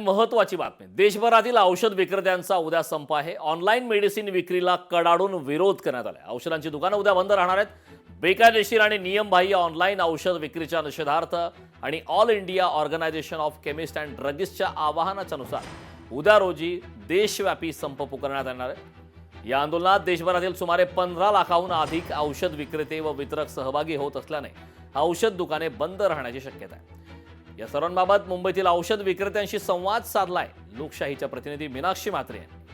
महत्त्वाची बातमी. देशभरातील औषध विक्रेत्यांचा उद्या संप आहे. ऑनलाईन मेडिसिन विक्रीला कडाडून विरोध करण्यात आला. औषधांची दुकानं उद्या बंद राहणार आहेत. बेकायदेशीर आणि नियमबाह्य ऑनलाईन औषध विक्रीच्या निषेधार्थ आणि all India organisation of chemist and ड्रगिस्टच्या आवाहनाच्या नुसार उद्या रोजी देशव्यापी संप पुकारण्यात येणार आहे. या आंदोलनात देशभरातील सुमारे 15 लाखाहून अधिक औषध विक्रेते व वितरक सहभागी होत असल्याने औषध दुकाने बंद राहण्याची शक्यता आहे. या सर्वांबाबत मुंबईतील औषध विक्रेत्यांशी संवाद साधलाय लोकशाहीच्या प्रतिनिधी मीनाक्षी म्हात्रे यांनी.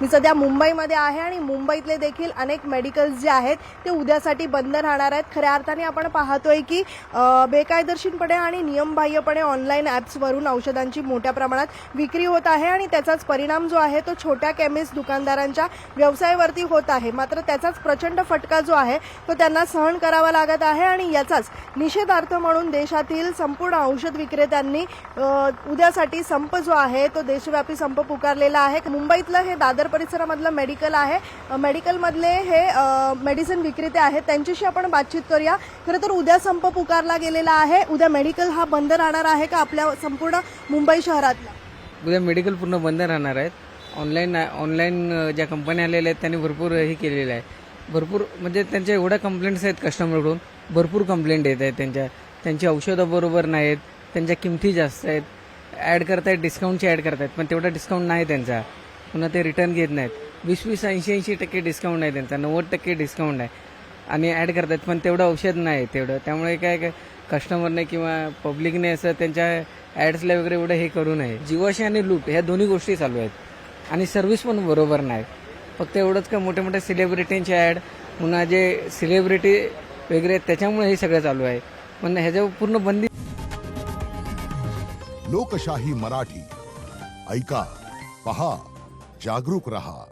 मी सध्या मुंबईमध्ये आहे आणि मुंबईतले देखील अनेक मेडिकल्स जे आहेत ते उद्यासाठी बंद राहणार आहेत. खऱ्या अर्थाने आपण पाहतोय की बेकायदेशीरपणे आणि नियमबाह्यपणे ऑनलाईन ॲप्सवरून औषधांची मोठ्या प्रमाणात विक्री होत आहे आणि त्याचाच परिणाम जो आहे तो छोट्या केमिस्ट दुकानदारांच्या व्यवसायावरती होत आहे. मात्र त्याचाच प्रचंड फटका जो आहे तो त्यांना सहन करावा लागत आहे आणि याचाच निषेधार्थ म्हणून देशातील संपूर्ण औषध विक्रेत्यांनी उद्यासाठी संप जो आहे तो देशव्यापी संप पुकारलेला आहे. मुंबईतलं हे दादर परिसरामधलं मेडिकल आहे. मेडिकलमधले हे मेडिसिन विक्रेते आहेत, त्यांच्याशी आपण बातचीत करूया. खरं तर उद्या संप पुकारला गेलेला आहे. उद्या मेडिकल हा बंद राहणार आहे का आपल्या संपूर्ण मुंबई शहरातला? उद्या मेडिकल पूर्ण बंद राहणार आहेत. ऑनलाईन ज्या कंपन्या आलेल्या आहेत त्यांनी भरपूर हे केलेलं आहे. भरपूर म्हणजे त्यांच्या एवढ्या कंप्लेंट्स आहेत कस्टमरकडून, भरपूर कंप्लेंट येत आहेत. त्यांची औषधं बरोबर नाहीत, त्यांच्या किमती जास्त आहेत, ॲड करतायत, डिस्काउंटची ॲड करतायत, पण तेवढा डिस्काउंट नाही त्यांचा. पुन्हा ते रिटर्न घेत नाहीत. 20-20, 80-80% डिस्काउंट आहे त्यांचा, 90% डिस्काउंट आहे आणि ॲड करतात, पण तेवढं औषध नाही तेवढं. त्यामुळे काय कस्टमरने किंवा पब्लिकने असं त्यांच्या ॲड्सला वगैरे एवढं हे करू नये. जीवाशी आणि लूट ह्या दोन्ही गोष्टी चालू आहेत आणि सर्व्हिस पण बरोबर नाही. फक्त एवढंच का मोठ्या मोठ्या सेलिब्रिटींचे ॲड, पुन्हा जे सेलिब्रिटी वगैरे त्याच्यामुळे हे सगळं चालू आहे. पण ह्याच्यावर पूर्ण बंदी. लोकशाही मराठी ऐका, पहा, जागरूक रहा.